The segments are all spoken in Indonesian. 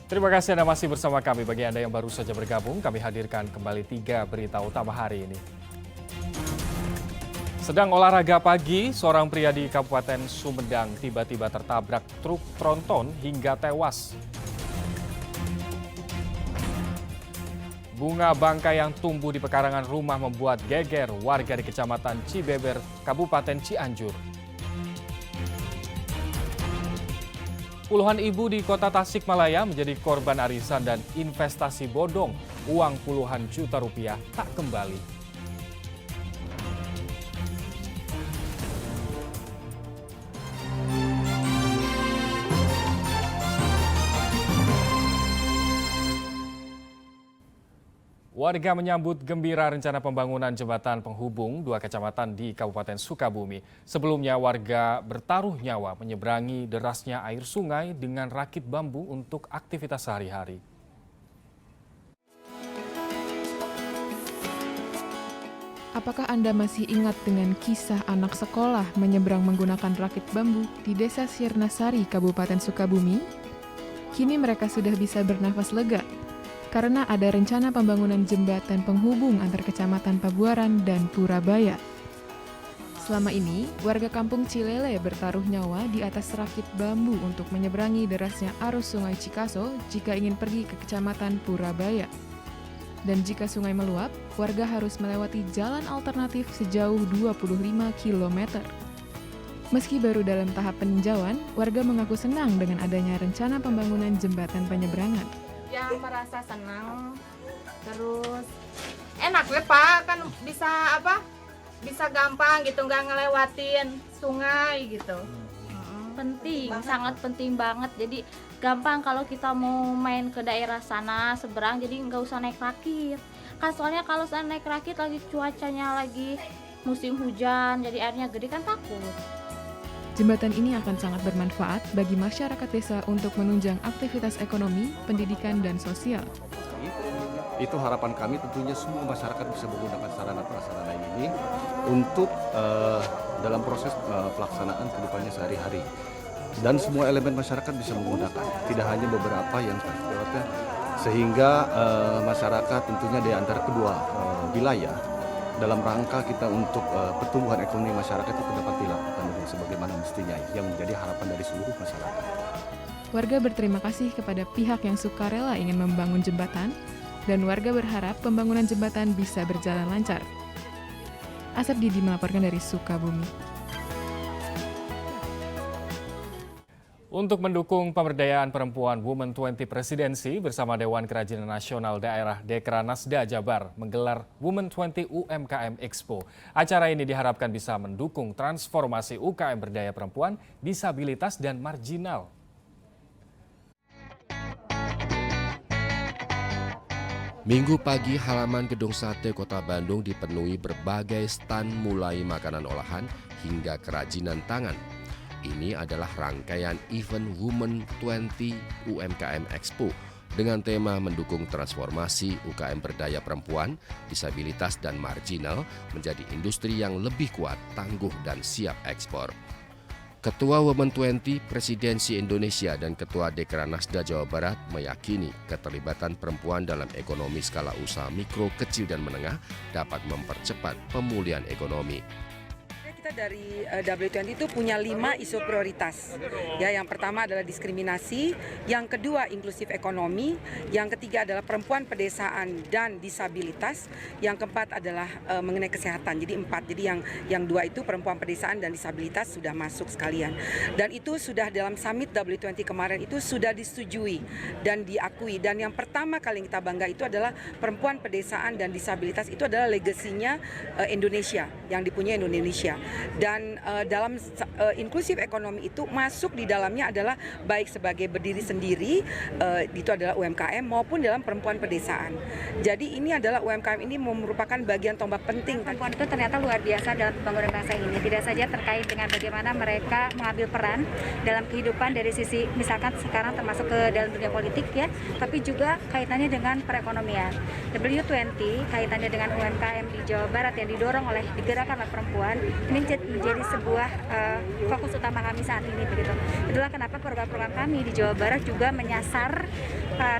Terima kasih Anda masih bersama kami. Bagi Anda yang baru saja bergabung, kami hadirkan kembali 3 berita utama hari ini. Sedang olahraga pagi, seorang pria di Kabupaten Sumedang tiba-tiba tertabrak truk tronton hingga tewas. Bunga bangkai yang tumbuh di pekarangan rumah membuat geger warga di Kecamatan Cibeber, Kabupaten Cianjur. Puluhan ibu di kota Tasikmalaya menjadi korban arisan dan investasi bodong. Uang puluhan juta rupiah tak kembali. Warga menyambut gembira rencana pembangunan jembatan penghubung 2 kecamatan di Kabupaten Sukabumi. Sebelumnya warga bertaruh nyawa menyeberangi derasnya air sungai dengan rakit bambu untuk aktivitas sehari-hari. Apakah Anda masih ingat dengan kisah anak sekolah menyeberang menggunakan rakit bambu di Desa Sirnasari, Kabupaten Sukabumi? Kini mereka sudah bisa bernafas lega karena ada rencana pembangunan jembatan penghubung antar Kecamatan Pabuaran dan Purabaya. Selama ini, warga kampung Cilele bertaruh nyawa di atas rakit bambu untuk menyeberangi derasnya arus Sungai Cikaso jika ingin pergi ke Kecamatan Purabaya. Dan jika sungai meluap, warga harus melewati jalan alternatif sejauh 25 km. Meski baru dalam tahap peninjauan, warga mengaku senang dengan adanya rencana pembangunan jembatan penyeberangan. Yang merasa senang, terus enak ya Pak, kan bisa gampang gitu, nggak ngelewatin sungai gitu. Penting, sangat penting banget. Jadi gampang kalau kita mau main ke daerah sana seberang, jadi nggak usah naik rakit. Kan soalnya kalau saya naik rakit lagi cuacanya lagi musim hujan, jadi airnya gede kan takut. Jembatan ini akan sangat bermanfaat bagi masyarakat desa untuk menunjang aktivitas ekonomi, pendidikan, dan sosial. Itu harapan kami, tentunya semua masyarakat bisa menggunakan sarana-prasarana ini untuk dalam proses pelaksanaan kehidupannya sehari-hari. Dan semua elemen masyarakat bisa menggunakan, tidak hanya beberapa yang terjawabnya, sehingga masyarakat tentunya di antara kedua wilayah dalam rangka kita untuk pertumbuhan ekonomi masyarakat itu dapat dilakukan sebagaimana mestinya, yang menjadi harapan dari seluruh masyarakat. Warga berterima kasih kepada pihak yang sukarela ingin membangun jembatan, dan warga berharap pembangunan jembatan bisa berjalan lancar. Asep Didi melaporkan dari Sukabumi. Untuk mendukung pemberdayaan perempuan, Women 20 Presidensi bersama Dewan Kerajinan Nasional Daerah Dekranasda Jabar menggelar Women 20 UMKM Expo. Acara ini diharapkan bisa mendukung transformasi UKM berdaya perempuan, disabilitas, dan marginal. Minggu pagi, halaman Gedung Sate Kota Bandung dipenuhi berbagai stan mulai makanan olahan hingga kerajinan tangan. Ini adalah rangkaian event Women 20 UMKM Expo dengan tema mendukung transformasi UKM berdaya perempuan, disabilitas, dan marginal menjadi industri yang lebih kuat, tangguh, dan siap ekspor. Ketua Women 20 Presidensi Indonesia dan Ketua Dekranasda Jawa Barat meyakini keterlibatan perempuan dalam ekonomi skala usaha mikro, kecil, dan menengah dapat mempercepat pemulihan ekonomi. Kita dari W20 itu punya 5 isu prioritas. Ya, yang pertama adalah diskriminasi, yang kedua inklusif ekonomi, yang ketiga adalah perempuan pedesaan dan disabilitas, yang keempat adalah mengenai kesehatan. Jadi 4. Jadi yang 2 itu perempuan pedesaan dan disabilitas sudah masuk sekalian. Dan itu sudah dalam summit W20 kemarin itu sudah disetujui dan diakui. Dan yang pertama kali kita bangga itu adalah perempuan pedesaan dan disabilitas itu adalah legasinya Indonesia yang dipunyai Indonesia. Dan dalam inklusif ekonomi itu masuk di dalamnya adalah baik sebagai berdiri sendiri, itu adalah UMKM, maupun dalam perempuan pedesaan. Jadi ini adalah UMKM ini merupakan bagian tombak penting. Perempuan itu ternyata luar biasa dalam pembangunan bangsa ini. Tidak saja terkait dengan bagaimana mereka mengambil peran dalam kehidupan dari sisi misalkan sekarang termasuk ke dalam dunia politik ya, tapi juga kaitannya dengan perekonomian. W20 kaitannya dengan UMKM di Jawa Barat yang didorong digerakkan oleh perempuan, ini menjadi sebuah fokus utama kami saat ini begitu. Itulah kenapa program-program kami di Jawa Barat juga menyasar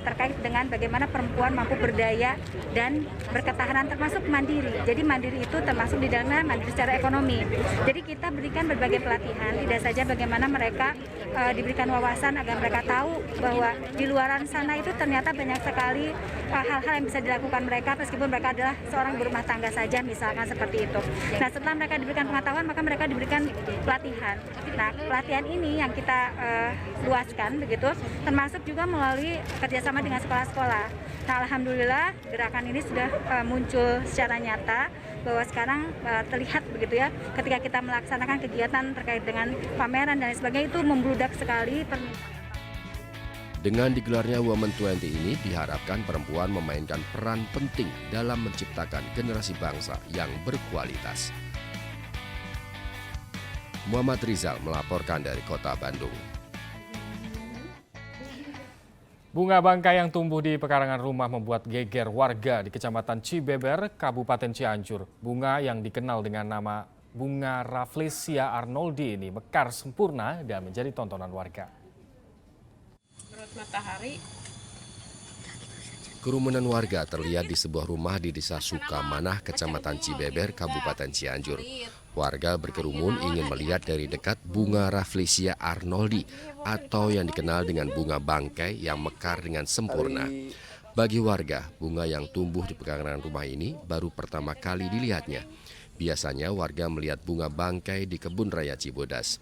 terkait dengan bagaimana perempuan mampu berdaya dan berketahanan termasuk mandiri. Jadi mandiri itu termasuk di dalamnya mandiri secara ekonomi. Jadi kita berikan berbagai pelatihan, tidak saja bagaimana mereka diberikan wawasan agar mereka tahu bahwa di luaran sana itu ternyata banyak sekali hal-hal yang bisa dilakukan mereka meskipun mereka adalah seorang berumah tangga saja misalkan seperti itu. Nah setelah mereka diberikan pengetahuan maka mereka diberikan pelatihan. Nah pelatihan ini yang kita luaskan begitu, termasuk juga melalui kerjasama dengan sekolah-sekolah. Nah alhamdulillah gerakan ini sudah muncul secara nyata bahwa sekarang terlihat begitu ya ketika kita melaksanakan kegiatan terkait dengan pameran dan sebagainya itu membludak sekali permintaan. Dengan digelarnya Women 20 ini diharapkan perempuan memainkan peran penting dalam menciptakan generasi bangsa yang berkualitas. Muhammad Rizal melaporkan dari Kota Bandung. Bunga bangkai yang tumbuh di pekarangan rumah membuat geger warga di Kecamatan Cibeber, Kabupaten Cianjur. Bunga yang dikenal dengan nama bunga Rafflesia arnoldi ini mekar sempurna dan menjadi tontonan warga. Matahari. Kerumunan warga terlihat di sebuah rumah di Desa Sukamanah, Kecamatan Cibeber, Kabupaten Cianjur. Warga berkerumun ingin melihat dari dekat bunga Rafflesia arnoldi atau yang dikenal dengan bunga bangkai yang mekar dengan sempurna. Bagi warga, bunga yang tumbuh di pekarangan rumah ini baru pertama kali dilihatnya. Biasanya warga melihat bunga bangkai di kebun raya Cibodas.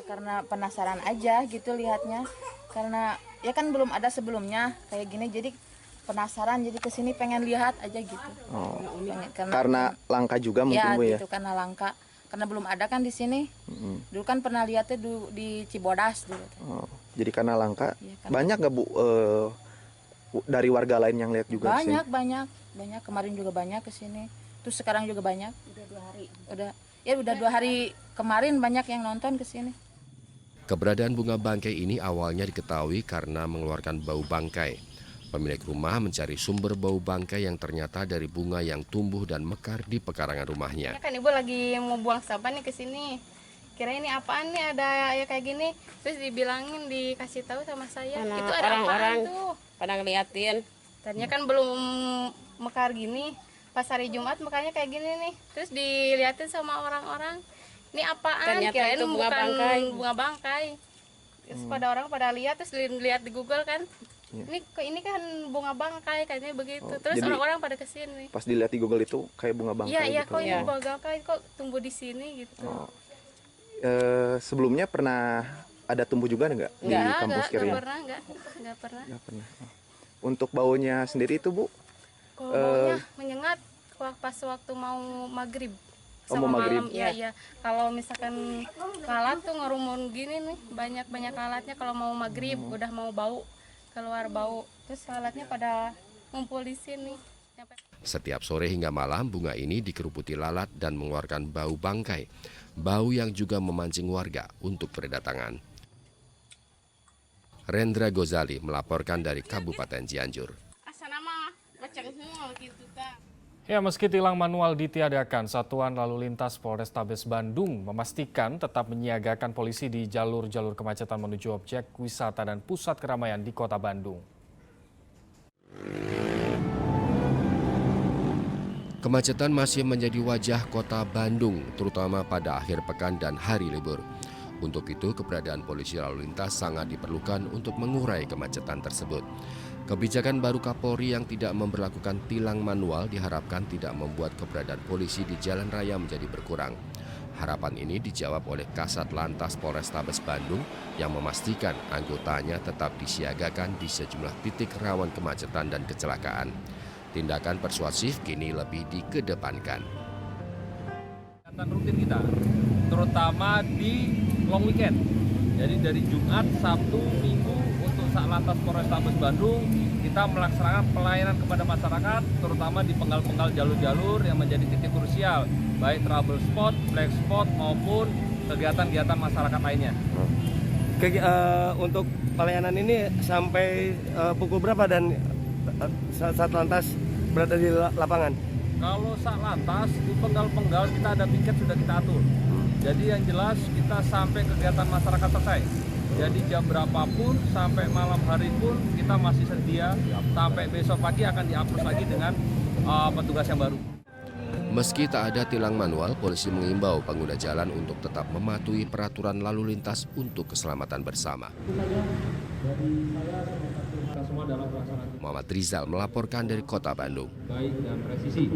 Karena penasaran aja gitu lihatnya, karena ya kan belum ada sebelumnya kayak gini, jadi penasaran, jadi kesini pengen lihat aja gitu. Oh, karena langka juga mungkin ya, Bu ya? gitu, karena langka, karena belum ada kan di sini. Dulu kan pernah lihatnya di Cibodas dulu. Oh, jadi karena langka. Ya, kan. Banyak nggak Bu dari warga lain yang lihat juga? Banyak. Kemarin juga banyak kesini. Terus sekarang juga banyak. Udah 2 hari. Udah 2 hari kemarin banyak yang nonton kesini. Keberadaan bunga bangkai ini awalnya diketahui karena mengeluarkan bau bangkai. Pemilik rumah mencari sumber bau bangkai yang ternyata dari bunga yang tumbuh dan mekar di pekarangan rumahnya. Ya kan Ibu lagi mau buang sampah nih ke sini. Kira ini apaan nih, ada ya kayak gini. Terus dibilangin, dikasih tahu sama saya. Mana itu ada apaan tuh? Pada ngeliatin. Tadinya kan belum mekar gini. Pas hari Jumat makanya kayak gini nih. Terus diliatin sama orang-orang. Ini apaan? Ternyata Kirain itu bunga bangkai. Bunga bangkai. Terus pada orang pada lihat, terus lihat di Google kan. Ini kan bunga bangkai kayaknya begitu. Terus orang-orang pada kesini. Pas dilihat di Google itu kayak bunga bangkai. Iya, gitu. kok ini bunga bangkai kok tumbuh di sini gitu. Oh. Sebelumnya pernah ada tumbuh juga nggak di kampus Kiri? Nggak pernah. Oh. Untuk baunya sendiri itu Bu? Kalau baunya menyengat pas waktu mau maghrib. Sama mau maghrib? Malam, iya. Kalau misalkan lalat tuh ngerumun gini nih, banyak lalatnya kalau mau maghrib, udah mau bau, keluar bau. Terus lalatnya pada ngumpul di sini. Setiap sore hingga malam bunga ini dikeruputi lalat dan mengeluarkan bau bangkai. Bau yang juga memancing warga untuk berdatangan. Rendra Gozali melaporkan dari Kabupaten Cianjur. Ya, meski tilang manual ditiadakan, Satuan Lalu Lintas Polrestabes Bandung memastikan tetap menyiagakan polisi di jalur-jalur kemacetan menuju objek wisata dan pusat keramaian di Kota Bandung. Kemacetan masih menjadi wajah Kota Bandung, terutama pada akhir pekan dan hari libur. Untuk itu, keberadaan polisi lalu lintas sangat diperlukan untuk mengurai kemacetan tersebut. Kebijakan baru Kapolri yang tidak memberlakukan tilang manual diharapkan tidak membuat keberadaan polisi di jalan raya menjadi berkurang. Harapan ini dijawab oleh Kasat Lantas Polrestabes Bandung yang memastikan anggotanya tetap disiagakan di sejumlah titik rawan kemacetan dan kecelakaan. Tindakan persuasif kini lebih dikedepankan. Kegiatan rutin kita, terutama di long weekend. Jadi dari Jumat, Sabtu, Minggu untuk Satlantas Polrestabes Bandung kita melaksanakan pelayanan kepada masyarakat, terutama di penggal-penggal jalur-jalur yang menjadi titik krusial, baik trouble spot, black spot maupun kegiatan-kegiatan masyarakat lainnya. Untuk pelayanan ini sampai pukul berapa dan Satlantas berada di lapangan? Kalau saat lantas di penggal-penggal kita ada piket sudah kita atur. Jadi yang jelas kita sampai kegiatan masyarakat selesai. Jadi jam berapapun sampai malam hari pun kita masih sedia. Sampai besok pagi akan dihapus lagi dengan petugas yang baru. Meski tak ada tilang manual, polisi mengimbau pengguna jalan untuk tetap mematuhi peraturan lalu lintas untuk keselamatan bersama. Muhammad Rizal melaporkan dari Kota Bandung. Baik dan presisi.